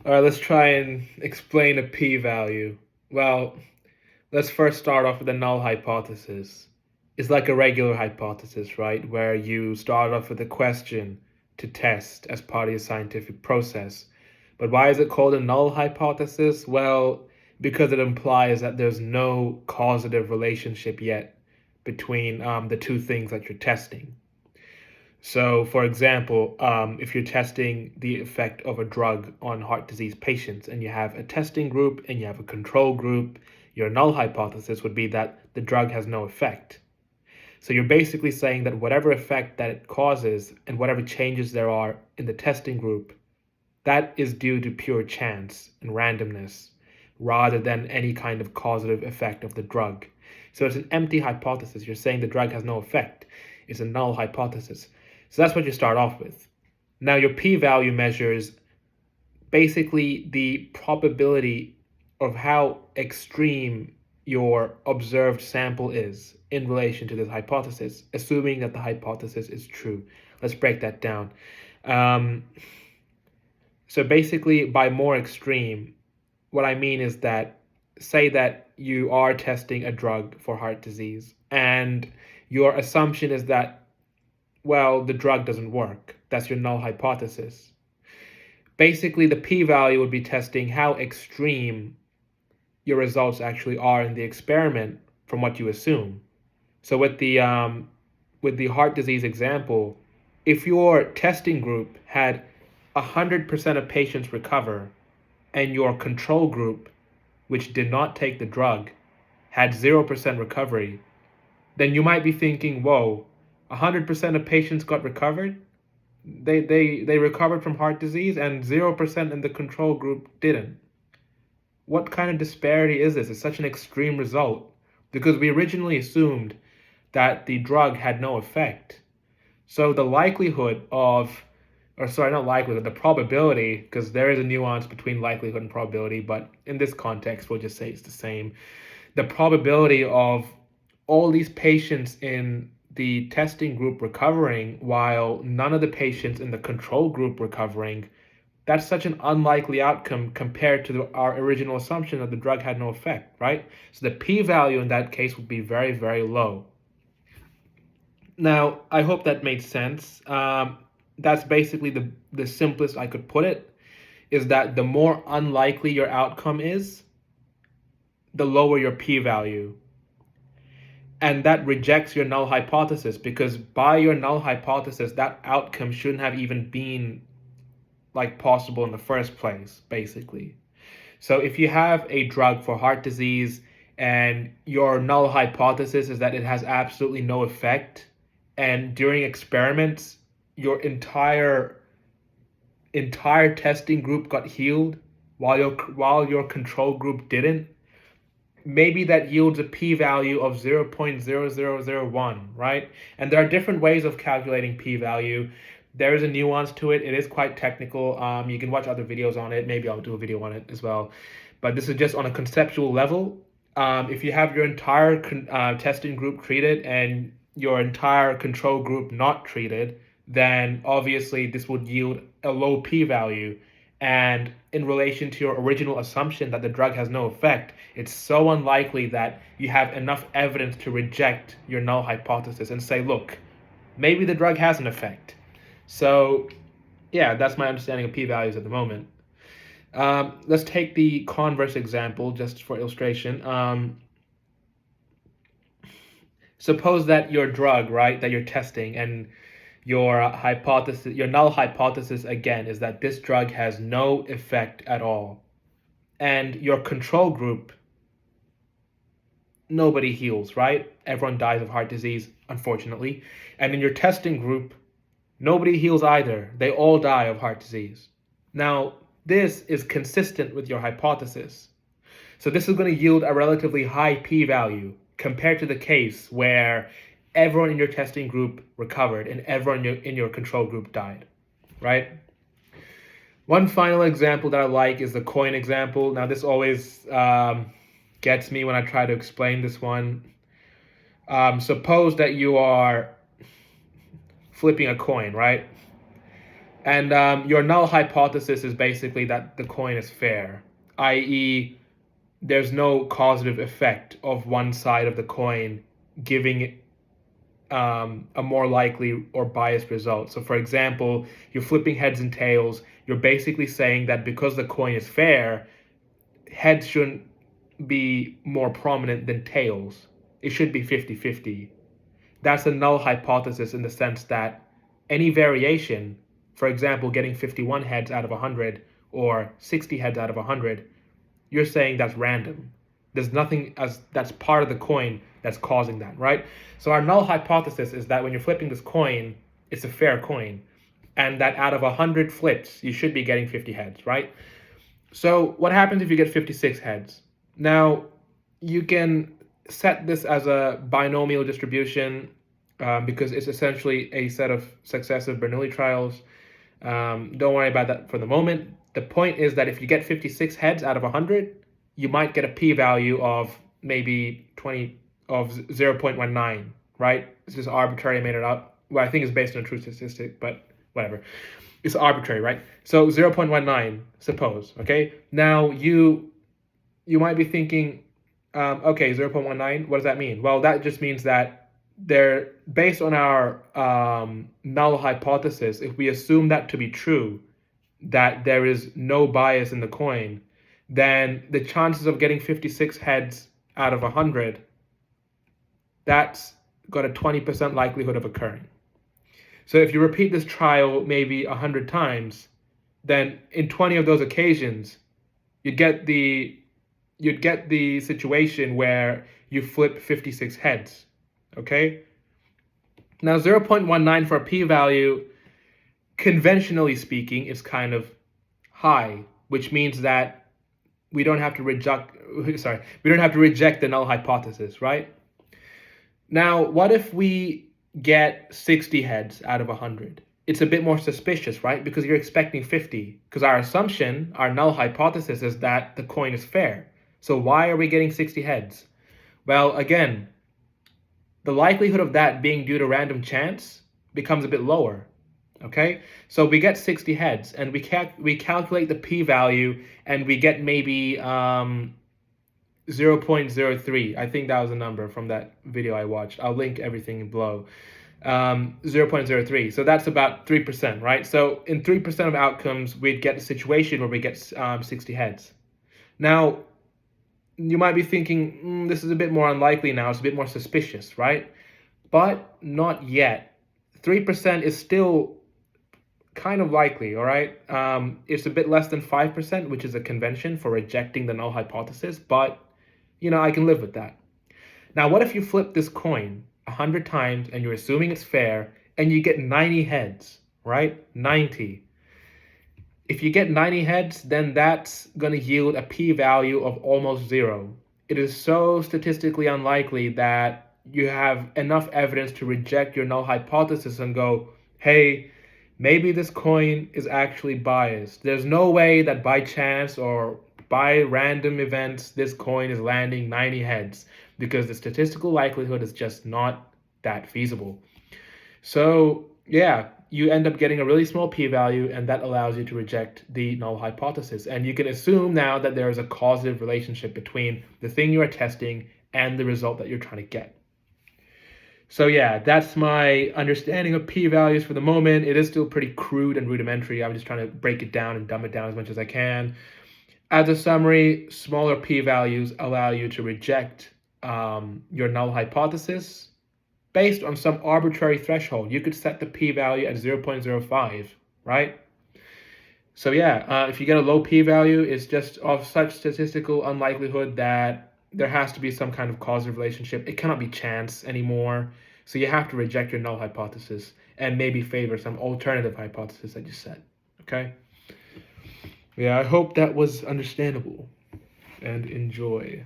All right, let's try and explain a p-value. Well, let's first start off with the null hypothesis. It's like a regular hypothesis, right? Where you start off with a question to test as part of your scientific process. But why is it called a null hypothesis? Well, because it implies that there's no causative relationship yet between the two things that you're testing. So, for example, if you're testing the effect of a drug on heart disease patients and you have a testing group and you have a control group, your null hypothesis would be that the drug has no effect. So you're basically saying that whatever effect that it causes and whatever changes there are in the testing group, that is due to pure chance and randomness rather than any kind of causative effect of the drug. So it's an empty hypothesis. You're saying the drug has no effect. It's a null hypothesis. So that's what you start off with. Now your p-value measures basically the probability of how extreme your observed sample is in relation to this hypothesis, assuming that the hypothesis is true. Let's break that down. Um, so basically, by more extreme, what I mean is that say that you are testing a drug for heart disease and your assumption is that, well, the drug doesn't work. That's your null hypothesis. Basically, the p-value would be testing how extreme your results actually are in the experiment from what you assume. So with the heart disease example, if your testing group had 100% of patients recover and your control group, which did not take the drug, had 0% recovery, then you might be thinking, whoa, 100% of patients got recovered? They recovered from heart disease and 0% in the control group didn't. What kind of disparity is this? It's such an extreme result because we originally assumed that the drug had no effect. So the likelihood of, or sorry, not likelihood, the probability, because there is a nuance between likelihood and probability, but in this context, we'll just say it's the same. The probability of all these patients in the testing group recovering while none of the patients in the control group recovering, that's such an unlikely outcome compared to our original assumption that the drug had no effect, right? So the p-value in that case would be very, very low. Now, I hope that made sense. That's basically the simplest I could put it, is that the more unlikely your outcome is, the lower your p-value. And that rejects your null hypothesis because by your null hypothesis, that outcome shouldn't have even been like possible in the first place, basically. So if you have a drug for heart disease and your null hypothesis is that it has absolutely no effect, and during experiments, your entire testing group got healed while your control group didn't, maybe that yields a p-value of 0.0001, right? And there are different ways of calculating p-value. There is a nuance to it. It is quite technical. You can watch other videos on it. Maybe I'll do a video on it as well. But this is just on a conceptual level. If you have your entire testing group treated and your entire control group not treated, then obviously this would yield a low p-value. And in relation to your original assumption that the drug has no effect, it's so unlikely that you have enough evidence to reject your null hypothesis and say, look, maybe the drug has an effect. So, yeah, that's my understanding of p-values at the moment. Let's take the converse example just for illustration. Suppose that your drug, right, that you're testing, and your hypothesis, your null hypothesis again, is that this drug has no effect at all. And your control group, nobody heals, right? Everyone dies of heart disease, unfortunately. And in your testing group, nobody heals either. They all die of heart disease. Now, this is consistent with your hypothesis. So this is going to yield a relatively high p-value compared to the case where everyone in your testing group recovered and everyone in your control group died, right? One final example that I like is the coin example. Now, this always gets me when I try to explain this one. Suppose that you are flipping a coin, right? And your null hypothesis is basically that the coin is fair, i.e., there's no causative effect of one side of the coin giving a more likely or biased result. So, for example, you're flipping heads and tails. You're basically saying that because the coin is fair, heads shouldn't be more prominent than tails. It should be 50-50. That's a null hypothesis in the sense that any variation, for example, getting 51 heads out of 100 or 60 heads out of 100, you're saying that's random. There's nothing that's part of the coin that's causing that, right? So our null hypothesis is that when you're flipping this coin, it's a fair coin, and that out of 100 flips, you should be getting 50 heads, right? So what happens if you get 56 heads? Now, you can set this as a binomial distribution because it's essentially a set of successive Bernoulli trials. Don't worry about that for the moment. The point is that if you get 56 heads out of 100, you might get a p-value of maybe 0.19, right? It's just arbitrary, made it up. Well, I think it's based on a true statistic, but whatever. It's arbitrary, right? So 0.19, suppose, okay? Now you might be thinking, okay, 0.19, what does that mean? Well, that just means that they're based on our null hypothesis. If we assume that to be true, that there is no bias in the coin, then the chances of getting 56 heads out of 100, that's got a 20% likelihood of occurring. So if you repeat this trial maybe 100 times, then in 20 of those occasions, you'd get the situation where you flip 56 heads, okay? Now 0.19 for a p-value, conventionally speaking, is kind of high, which means that we don't have to reject the null hypothesis, right? Now, what if we get 60 heads out of 100? It's a bit more suspicious, right? Because you're expecting 50. Because our assumption, our null hypothesis, is that the coin is fair. So why are we getting 60 heads? Well, again, the likelihood of that being due to random chance becomes a bit lower. Okay, so we get 60 heads, and we calculate the p-value, and we get maybe 0.03. I think that was a number from that video I watched. I'll link everything below. 0.03. So that's about 3%, right? So in 3% of outcomes, we'd get a situation where we get 60 heads. Now, you might be thinking, this is a bit more unlikely now. It's a bit more suspicious, right? But not yet. 3% is still kind of likely, all right? It's a bit less than 5%, which is a convention for rejecting the null hypothesis, but, I can live with that. Now, what if you flip this coin 100 times and you're assuming it's fair and you get 90 heads, right? 90. If you get 90 heads, then that's going to yield a p-value of almost 0. It is so statistically unlikely that you have enough evidence to reject your null hypothesis and go, hey, maybe this coin is actually biased. There's no way that by chance or by random events, this coin is landing 90 heads, because the statistical likelihood is just not that feasible. So yeah, you end up getting a really small p-value, and that allows you to reject the null hypothesis. And you can assume now that there is a causative relationship between the thing you are testing and the result that you're trying to get. So yeah, that's my understanding of p-values for the moment. It is still pretty crude and rudimentary. I'm just trying to break it down and dumb it down as much as I can. As a summary, smaller p-values allow you to reject your null hypothesis based on some arbitrary threshold. You could set the p-value at 0.05, right? So yeah, if you get a low p-value, it's just of such statistical unlikelihood that there has to be some kind of causative relationship. It cannot be chance anymore. So you have to reject your null hypothesis and maybe favor some alternative hypothesis that you set, okay? Yeah, I hope that was understandable, and enjoy.